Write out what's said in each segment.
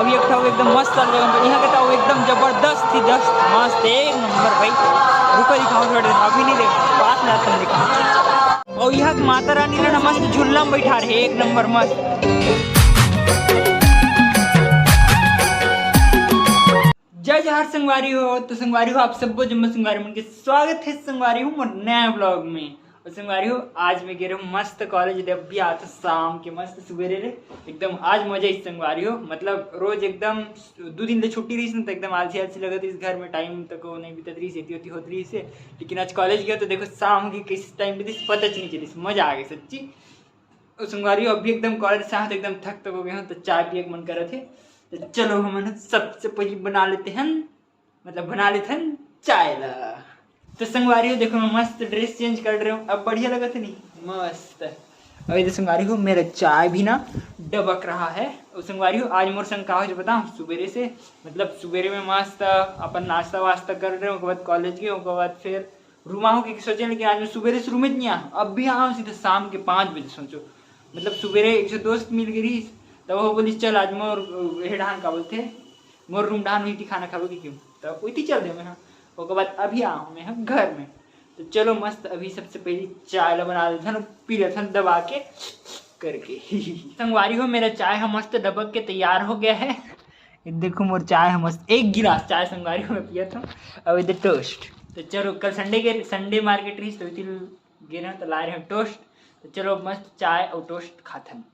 अभी एक था एकदम मस्त चल रहा है। यहाँ का था वो एकदम जबरदस्त थी, जस्ट मस्त एक नंबर भाई। रुको दिखाऊँ थोड़ा देर, अभी नहीं देख पास में आता दिखाऊँ। और यहाँ माता रानी ने मस्त झूलना में बैठा रहे, एक नंबर मस्त। जय जहर संगवारी हो। तो संगवारी हो आप सबको जम्मू संगवारी मन के स्वागत है संगवारी हूँ मोर नया ब्लॉग में। और संगवारी हो आज मैं गिर मस्त कॉलेज जब भी आता शाम के मस्त सवेरे रे एकदम आज मजा इस संगवारी हो। मतलब रोज एकदम 2 दिन ले छुट्टी रही तो एकदम आलसी आलसी लगत इस घर में टाइम तक वो नहीं बीतत रही सेती होती रही से। लेकिन आज कॉलेज गया तो देखो शाम की किस टाइम बीती पता नहीं चली, मजा आ गई सच्ची। और संगवारी हो अभी एकदम कॉलेज से आते एकदम थक हो गए हूँ तो चाय पिए मन करे थे। तो चलो हम सबसे पहले बना लेते हैं, मतलब बना लेते हैं चाय ला। तो संगवारी हो देखो मैं मस्त ड्रेस चेंज कर रहा हूँ, अब बढ़िया लगा था नहीं मस्त। अभी तो संगवारी हो मेरा चाय भी ना डबक रहा है। और संगवारी हो आज मोर संग का हो जो बताऊँ सुबेरे से, मतलब सुबेरे में मस्त अपन नाश्ता वास्ता कर रहे हो, उसके बाद कॉलेज गए, उसके बाद फिर रूम आओ कि सोचे लेकिन आज मैं सुबेरे से रूम में नहीं आया, अब भी आऊँ सीधे शाम के 5 बजे सोचो। मतलब सुबेरे एक से दोस्त मिल गई तो वो बोली चल आज मोर हेडान का बोलते मोर रूम डान हुई थी खाना खाओगे क्यों, तो वही चल दे मैं। हाँ उसके बाद अभी आऊँ मैं हम घर में। तो चलो मस्त अभी सबसे पहले चाय बना लेते हैं, पी लेते हैं दबा के करके। संगवारी हो मेरा चाय है मस्त डबक के तैयार हो गया है। देखो मोर चाय है मस्त, एक गिलास चाय संगवारी हो मैं पिया था। अब इधर टोस्ट। तो चलो कल संडे मार्केट रही तो गिर तो ला रहे हैं टोस्ट। तो चलो मस्त चाय और टोस्ट खाते हैं।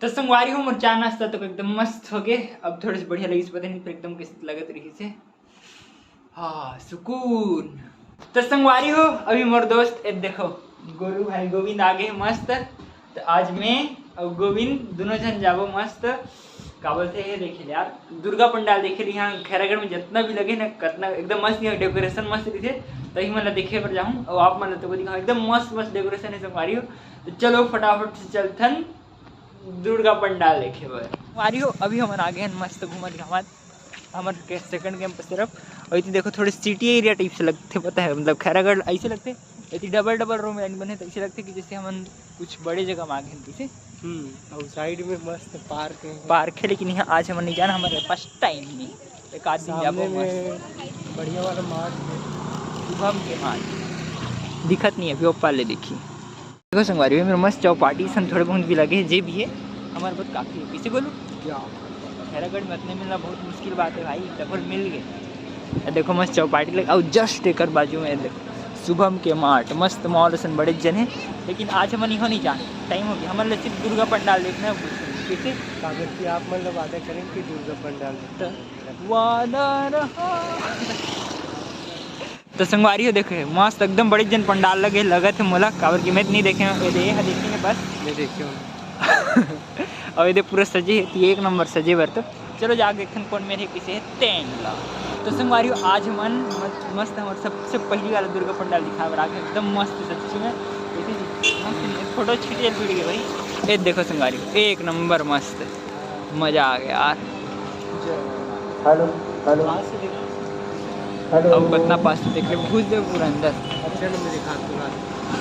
तो संगवारी हो मोर चाय नाश्ता तो एकदम मस्त हो गए। अब थोड़े से बढ़िया लगी पता नहीं, फिर एकदम किस लगत रही से हाँ सुकून। तो संगवारी हो अभी मोर दोस्त देखो गोलू भाई गोविंद आगे है मस्त। तो आज मैं और गोविंद दोनों जन जाबो मस्त का बोलते हैं देखे यार दुर्गा पंडाल देखे रही यहाँ खैरागढ़ में जितना भी लगे ना कितना एकदम मस्त यहाँ डेकोरेशन मस्त रही थे तभी मतलब देखे पर जाऊँ और आप मतलब तो दिखाऊँ एकदम मस्त मस्त डेकोरेशन है संगवारी हो। तो चलो फटाफट से चलथन दुर्गा पंडाल देखे वारी हो। अभी हमारे आगे हैं मस्त घूमत घामत हमारे सेकंड कैंपस तरफ। और इतनी देखो थोड़े सिटी एरिया टाइप से लगते पता है, मतलब खैरागढ़ ऐसे लगते इतनी डबल रूम बने तो ऐसे लगते कि जैसे हम कुछ बड़े जगह में आगे जैसे। और साइड में मस्त पार्क है लेकिन यहाँ आज हम नहीं जाना, हमारे पास टाइम नहीं। एक आदमी जाबो बढ़िया वाला मार्ट है शुभम के मार्ट दिखत नहीं है अभी पाले देखी। देखो संगवारी मेरे मस्त चौपाटी सन थोड़े बहुत भी लगे जे भी है हमारे बहुत काफ़ी है। किसी बोलूँ क्या खैरागढ़ में इतने मिलना बहुत मुश्किल बात है भाई, डबल मिल गए। देखो मस्त चौपाटी लगे और जस्ट एक बाजू में देखो शुभम के मार्ट मस्त मॉल सन बड़े जन है। लेकिन आज हम यहाँ नहीं जाने टाइम हो गया, हमारे सिर्फ दुर्गा पंडाल देखना है। कैसे कागज की आप मतलब वादा करें कि दुर्गा पंडाल वादा। तो संगवारी हो देखे मस्त एकदम बड़े जन पंडाल लगे थे मोला काबर की मैं नहीं देखे देखेंगे बस मैं देखे और ये पूरा सजे है एक नंबर सजे बर। तो चलो जाके देखते कौन मेरे किसे है तेन ला। तो संगवारी हो आज मन मस्त हमारे सबसे पहली वाला दुर्गा पंडाल दिखा बर आगे एकदम मस्त सच्ची में फोटो छिटियल पीट गए भाई। ये देखो संगवारी हो एक नंबर मस्त मजा आ गया यार। हेलो हेलो अब कितना पास देख रहे घुस दे पूरा अंदर। अच्छा मैं दिखा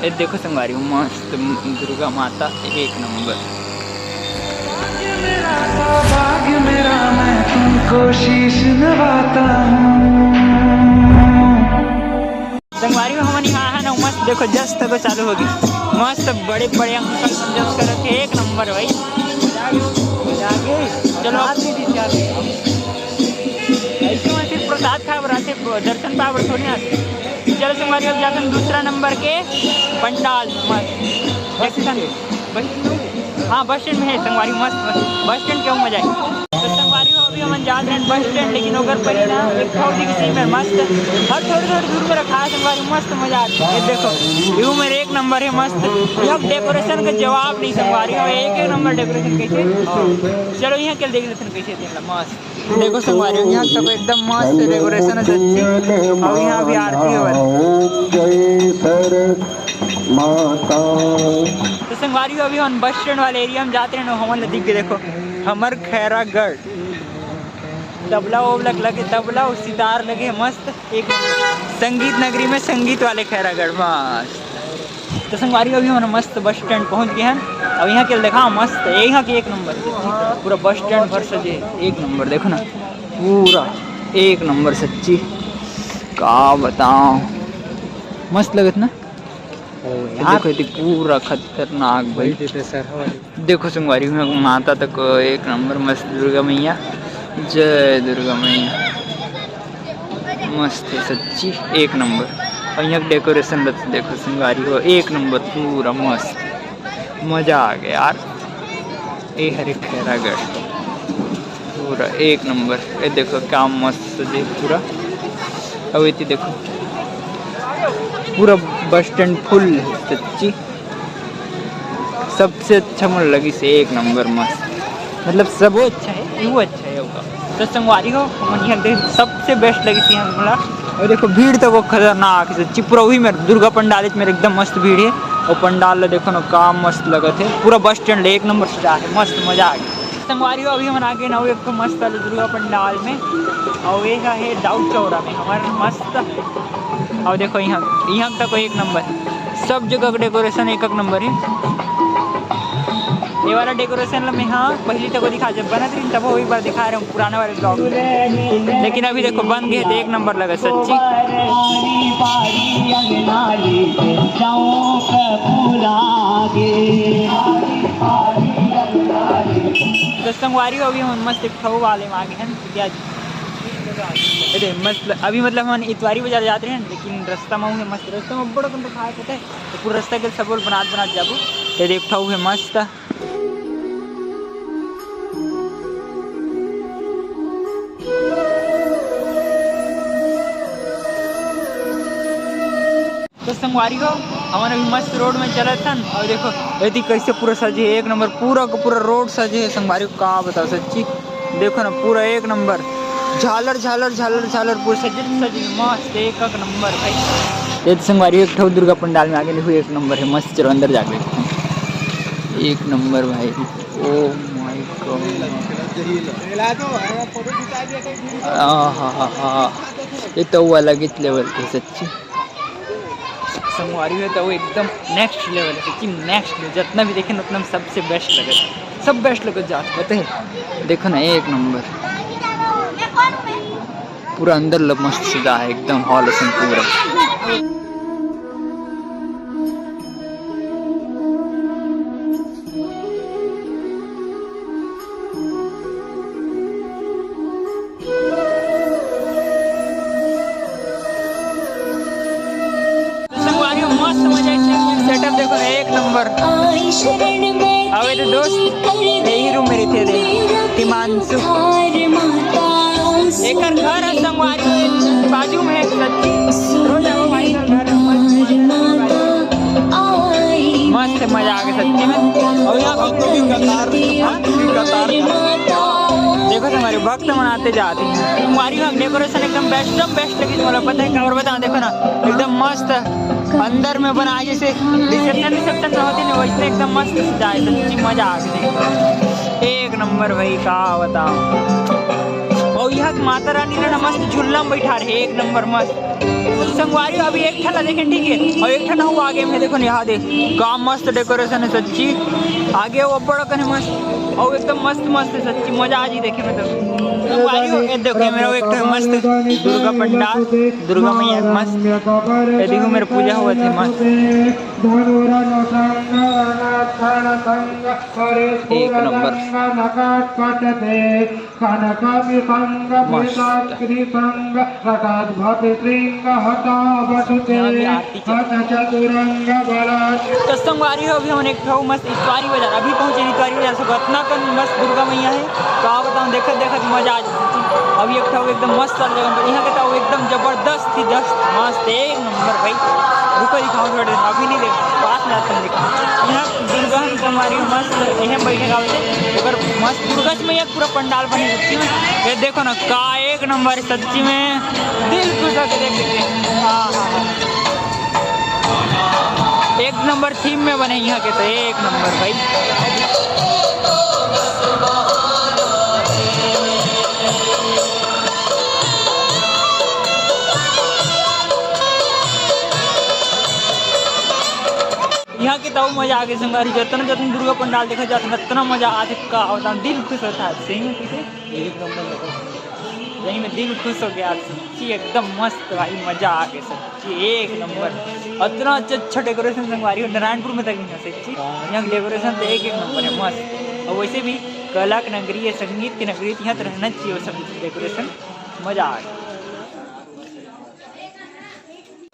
ये देखो संगवारी हो मस्त दुर्गा माता एक नंबर। भाग्य मेरा मैं तुमको शीश नवाता हूँ। संगवारी हो हमारे यहाँ है ना मस्त देखो जस्ट तो चालू होगी मस्त बड़े बड़े अंकल समझ कर रखे एक नंबर भाई। चलो ऐसे में सिर्फ प्रसाद खा बराते दर्शन पावर थोड़ी आते। चलो संगवारी अब जाते हैं दूसरा नंबर के पंडाल मस्त। हाँ बस स्टैंड में है संगवारी मस्त बस स्टैंड क्यों मजा है। तो संगवारी हो अभी हम जा रहे हैं बस स्टैंड लेकिन अगर पहले ना एक थोड़ी किसी में मस्त हर थोड़ी दूर में रखा है संगवारी मस्त मजा आता है। देखो यू मेरे एक नंबर है मस्त। यहाँ डेकोरेशन का जवाब नहीं संगवारी हो एक नंबर डेकोरेशन कैसे। चलो यहाँ के देख लेते हैं कैसे थे मस्त। देखो संगवारी हो यहाँ तक एकदम मस्त डेकोरेशन है सच्ची। और यहाँ भी आरती है। तो संगवारी अभी हम बस स्टैंड वाले एरिया में जाते हैं ना हमारे दिख के देखो हमार खैरागढ़ तबला वबला लगे तबला और सितार लगे मस्त एक संगीत नगरी में संगीत वाले खैरागढ़ मस्त। तो संगवारी अभी हमारा मस्त बस स्टैंड पहुंच गए हैं। अब यहाँ के देखा मस्त है, यहाँ के एक नंबर पूरा बस स्टैंड भर सजे एक नंबर। देखो ना पूरा एक नंबर सच्ची का बताऊं, मस्त लगत ना यार। देखो पूरा खतरनाक भाई। देखो संगवारी में माता तक एक नंबर मस्त। दुर्गा मैया जय दुर्गा मैया, मस्त है सच्ची एक नंबर। और यहाँ डेकोरेशन देखो संगवारी हो एक नंबर पूरा मस्त, मज़ा आ गया यार। ये हरे खैरागढ़ पूरा एक नंबर। ये देखो क्या मस्त सजे पूरा। अब इतनी देखो पूरा बस स्टैंड फुल है सच्ची। सबसे अच्छा मुझे लगी से एक नंबर मस्त, मतलब सब वो अच्छा है, वो अच्छा है होगा। तो संगवारी हो हम यहाँ देख सबसे बेस्ट लगी थी हमरा। और देखो भीड़ तो वो खतरनाक है सच्ची पूरा। वही मेरे दुर्गा पंडाल मेरे एकदम मस्त भीड़ है। और पंडाल देखो ना काम मस्त लगा थे पूरा बस स्टैंड एक नंबर सजा है, मस्त मजा आ गया। संगवारी हो अभी हम आगे ना एक तो मस्त वाले दुर्गा पंडाल में। और ये है दाऊद चौरा में हमारा मस्त। और देखो यहाँ तक एक नंबर, सब जगह का डेकोरेशन एक नंबर है। ये वाला डेकोरेशन में हाँ पहली तक दिखा जब बना थी तब वही बार दिखा रहे हूँ पुराने वाले ब्लॉग में। लेकिन अभी देखो बन गए थे एक नंबर लगा सच्ची। तो संगवारी अभी हम मस्त खऊ वाले में आगे हैं क्या। अरे मस्त अभी मतलब हम इतवारी बाजार जाते हैं, लेकिन रास्ता में है मस्त। रास्ता में बड़ा कम खाए पता है तो पूरा रास्ता के सब बना जाबू। ये देखा है मस्त। तो संगवारी हो हमारे अभी मस्त रोड में चला था और देखो यदि कैसे पूरा सजे एक नंबर, पूरा का पूरा रोड सजे है संगवारी को। कहाँ बताओ सच्ची देखो ना पूरा एक नंबर, झालर झालर झालर झालर पूरा सजे मस्त एक नंबर भाई। ये तो संगवारी एक ठो दुर्गा पंडाल में आगे नहीं हुई एक नंबर है मस्त। चलो अंदर जाके एक नंबर भाई। ओ माय गॉड, ये तो वो अलग ही लेवल के सच्ची संगवारी है। तो वो एकदम नेक्स्ट लेवल है सच्ची, नेक्स्ट लेवल। जितना भी देखे उतना सबसे बेस्ट लगे, सब बेस्ट लगे जात पता है। देखो ना एक नंबर पूरा अंदर मस्त सजा है एकदम हॉल पूरा। सेटअप देखो ना एक नंबर। अब तो दोस्त यही रूम मेरी थे हिमांशु, एक घर है संगवारी बाजू में एक सच्ची रोज भाई घर मस्त मजा आ गया सच्ची में। और यहाँ देखो तुम्हारे भक्त मनाते जाते हैं तुम्हारी वहाँ डेकोरेशन एकदम बेस्ट लगी तुम्हारा पता है। और बताओ देखो ना एकदम मस्त अंदर में बना जैसे रिसेप्शन में होती ना वैसे एकदम मस्त सजाए सच्ची मजा आ गई एक नंबर भाई का बताओ। और यहाँ माता रानी ने मस्त झूला में बैठा रहे एक नंबर मस्त संगवारी। अभी एक ठंडा देखे ठीक है और एक ठंडा हुआ आगे में देखो यहाँ देख का मस्त डेकोरेशन है सच्ची। आगे वो बड़ा कने मस्त और एकदम मस्त है सच्ची मजा आ जी देखे में। तो संगवारी देखो मेरा एक मस्त दुर्गा पंडाल दुर्गा मैया मस्त। ये देखो मेरा पूजा हुआ थे मस्त एक नंबर तो संगवारी हो अभी हम एक मस्त इतवारी बाजार अभी पहुंचे इतवारी बाजार से इतना कन मस्त दुर्गा मैया है कहा बताऊँ देखत मजा आ जाती। अभी एक एकदम मस्त चल जगह यहाँ के तो एकदम जबरदस्त थी मस्त एक नंबर भाई। रुको दिखाऊँ थोड़ा देर अभी नहीं देख पास में आता दिखाऊँ। यहाँ दुर्गा हमारी मस्त यहाँ बैठे का अगर मस्त दुर्गा में एक पूरा पंडाल बनी सच्ची में। ये देखो ना का एक नंबर सच्ची में दिल खुश होकर देख सकते हैं। हाँ एक नंबर थीम में बने यहाँ के तो एक नंबर भाई। तो मजा आ गया संगवारी। जितना दुर्गा पंडाल देखा जाता है इतना मजा आते का होता, दिल खुश होता है। सही में किसे एक नंबर लगा। सही में दिल खुश हो गया सच्ची, एकदम मस्त भाई, मजा आ गया सच्ची, एक नंबर। इतना अच्छा डेकोरेशन संगवारी हो, नारायणपुर में तक नहीं है सच्ची। यहाँ डेकोरेशन तो एक नंबर है, मस्त। और वैसे भी कला की नगरी है, संगीत की नगरी, यहाँ तो रहना चाहिए वो सब डेकोरेशन, मजा आ गया।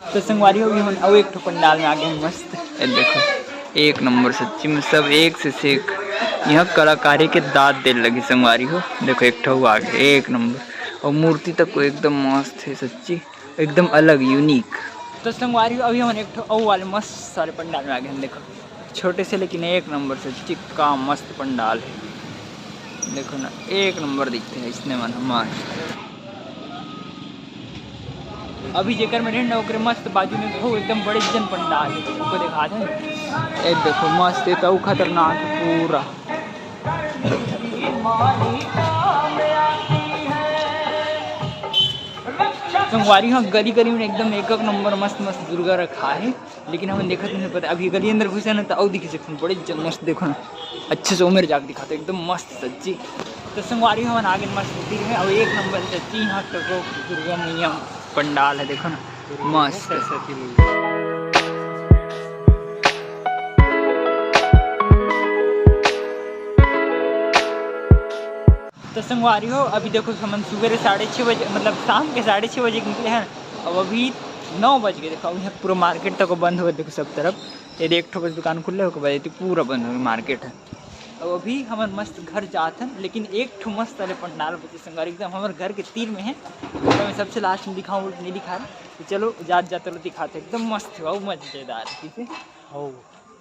तो संगवारी होगी हम अब एक पंडाल में आ गए मस्त। देखो एक नंबर सच्ची में, सब एक से एक यहाँ कलाकारी के दांत दे लगी संगवारी हो। देखो एक ठो आ गया, एक नंबर। और मूर्ति तक को एकदम मस्त है सच्ची, एकदम अलग यूनिक। तो संगवारी अभी हम एक ठो वाले मस्त सारे पंडाल में आ गए हैं। देखो छोटे से लेकिन एक नंबर सच्ची का मस्त पंडाल है। देखो ना एक नंबर दिखते हैं इसने मन मस्त। अभी जेकर में रहना ओकरे मस्त बाजू में हो एकदम बड़े जन पंडाल है, तुमको दिखा दें। एक देखो मस्त है तो खतरनाक पूरा। संगवारी हाँ गली गली में एकदम एक नंबर मस्त मस्त दुर्गा रखा है, लेकिन हमें देखा नहीं पता। अभी गली अंदर घुसे ना तो और दिखी सकते बड़े जन मस्त। देखो ना अच्छे से उमेर जाके दिखाते एकदम मस्त सच्ची। तो संगवारी हमारे आगे मस्त दिख है और एक नंबर सच्ची। यहाँ तक दुर्गा मैया पंडाल है, देखो ना मस्त। तो संगवारी हो अभी देखो हम सुबह 6:30 बजे मतलब शाम के 6:30 बजे निकले हैं, अब अभी 9 बज गए। देखो यहाँ पूरा मार्केट तक बंद हो गया, देखो सब तरफ। ये एक ठो दुकान खुले होकर बजे पूरा बंद हो गया मार्केट है। अब अभी हमारे मस्त घर जाते हैं, लेकिन एक ठो मस्त वाले पंडाल बचे संगवारी एकदम हमारे घर के तीर में है। तो मैं सबसे लास्ट में दिखाऊँ, नहीं दिखा रहा तो चलो जाते दिखाते एकदम मस्त है, बहुत मजेदार है। ठीक है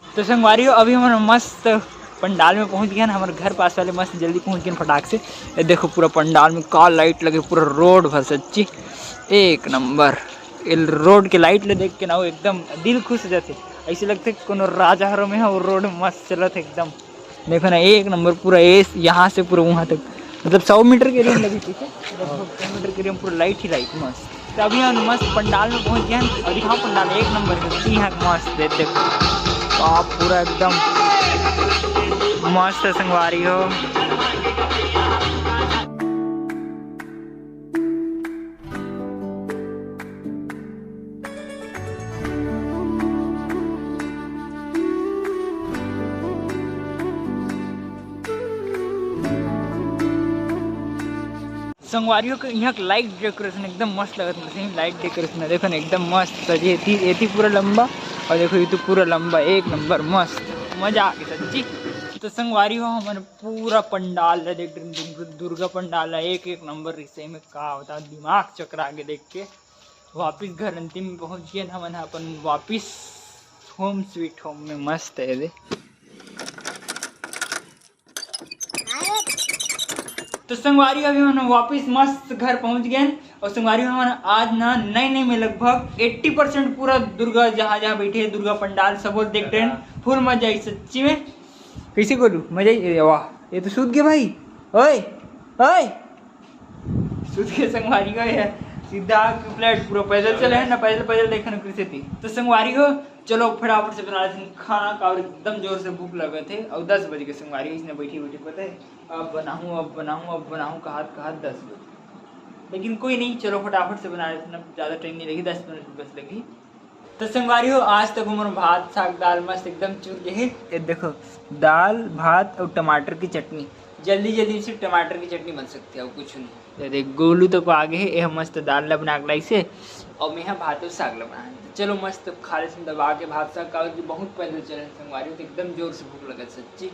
तो संगवारी हो अभी हमारा मस्त पंडाल में पहुंच गया ना, हमारे घर पास वाले मस्त जल्दी पहुंच गए फटाक से। ये देखो पूरा पंडाल में का लाइट लगे, पूरा रोड भर सच्ची एक नंबर। रोड के लाइट ले देख के ना वो एकदम दिल खुश हो जाते, ऐसे लगते कोनो राजहरों में है वो रोड मस्त चलत एकदम। देखो ना एक नंबर पूरा यहाँ से पूरा वहाँ तक मतलब 100 मीटर के एरिया में लगी। ठीक है 100 मीटर के एरिया में पूरा लाइट ही लाइट मस्त। तो अभी हम मस्त पंडाल में पहुंच गए और दिखाओ पंडाल एक नंबर सच्ची यहाँ मस्त है। देखो आप पूरा एकदम मस्त संगवारी हो। संगवारियों के यहाँ लाइट डेकोरेशन एकदम मस्त लगता है। सही लाइट डेकोरेशन है, देखो ना एकदम मस्त सजे थी पूरा लंबा। और देखो ये तो पूरा लंबा एक नंबर मस्त, मजा आ गया सच्ची। तो संगवारी हो हमारे पूरा पंडाल है, देख दुर्गा पंडाल है एक नंबर। रिश्ते में कहा होता दिमाग चकरा के देख के। वापिस घर अंतिम में पहुँच गए हम अपन वापिस होम स्वीट होम में मस्त है दे। तो संगवारी अभी हम वापस मस्त घर पहुंच गए। और संगवारी हमारा आज ना नए में लगभग 80% पूरा दुर्गा जहाँ बैठे है दुर्गा पंडाल सब देख रहे हैं, फुल मजा आई सच्ची में। कैसे बोलूँ मजा ही। वाह ये तो सूद गया भाई, ओए ओए सूद के संगवारी का है सीधा फ्लैट पूरा पैदल चले है ना, पैदल देखा ना कैसे थी। तो संगवारी हो चलो फटाफट से बना रहे खाना का, और एकदम जोर से भूख लगे थे। और 10 बज के संगवारी इसने बैठी पता है अब बनाऊँ कहा 10 बजे। लेकिन कोई नहीं चलो फटाफट से बना रहे थे ना, ज़्यादा टाइम नहीं लगी 10 मिनट बस लगी। तो संगवारी हो आज तक हमारा भात साग दाल मस्त एकदम चूर गए है। ये देखो दाल भात और टमाटर की चटनी, जल्दी से टमाटर की चटनी बन सकती है और कुछ नहीं। देख गोलू तो को आगे है, यह मस्त दाल बना के से और मैं भात और साग बना। चलो मस्त खाले से दबा के भात साग का बहुत पैदल चले संगवारी तो एकदम जोर से भूख लगे सच्ची।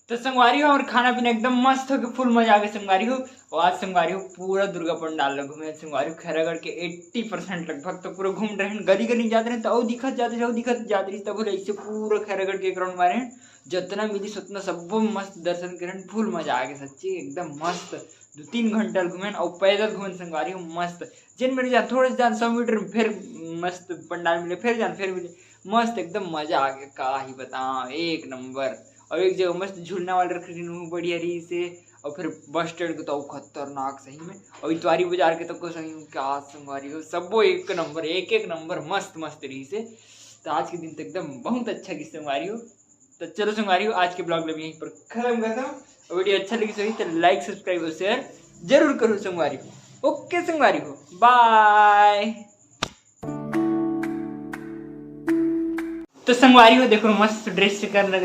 तो संगवारी हो और खाना पीना एकदम मस्त हो के फुल मजा आ गया संगवारी हो। और आज संगवारी हो पूरा दुर्गा पंडाल घूमे संगवारी हो खैरागढ़ के 80% लगभग तो पूरा घूम रहे हैं, गली जाते रहे तो दिखत जाते रही तब ऐसे पूरा खैरागढ़ के ग्राउंड मारे हैं जितना मिली उतना सब मस्त दर्शन करें, फुल मजा आ गया सच्ची एकदम मस्त। 2-3 घंटा घूमे और पैदल घूमे संगवारी हो मस्त। जिन मेरे जान थोड़े से जान 100 मीटर फिर मस्त पंडाल मिले, फिर मिले मस्त एकदम मजा आ गया का ही बताओ एक नंबर। और एक जगह मस्त झूलना वाला रख रही बढ़िया रही से। और फिर बस स्टैंड के तो खतरनाक सही में, और इतवारी बाजार के तो सही क्या संगवारी हो सब एक नंबर मस्त रही से। तो आज के दिन तो एकदम बहुत अच्छा की संगवारी हो। तो चलो संगवारी हो, आज के ब्लॉग में यहीं पर खत्म करता हूँ। वीडियो अच्छा लगी तो लाइक सब्सक्राइब और शेयर जरूर करो संगवारी हो। ओके संगवारी हो, बाय। तो संगवारी हो देखो मस्त ड्रेस करने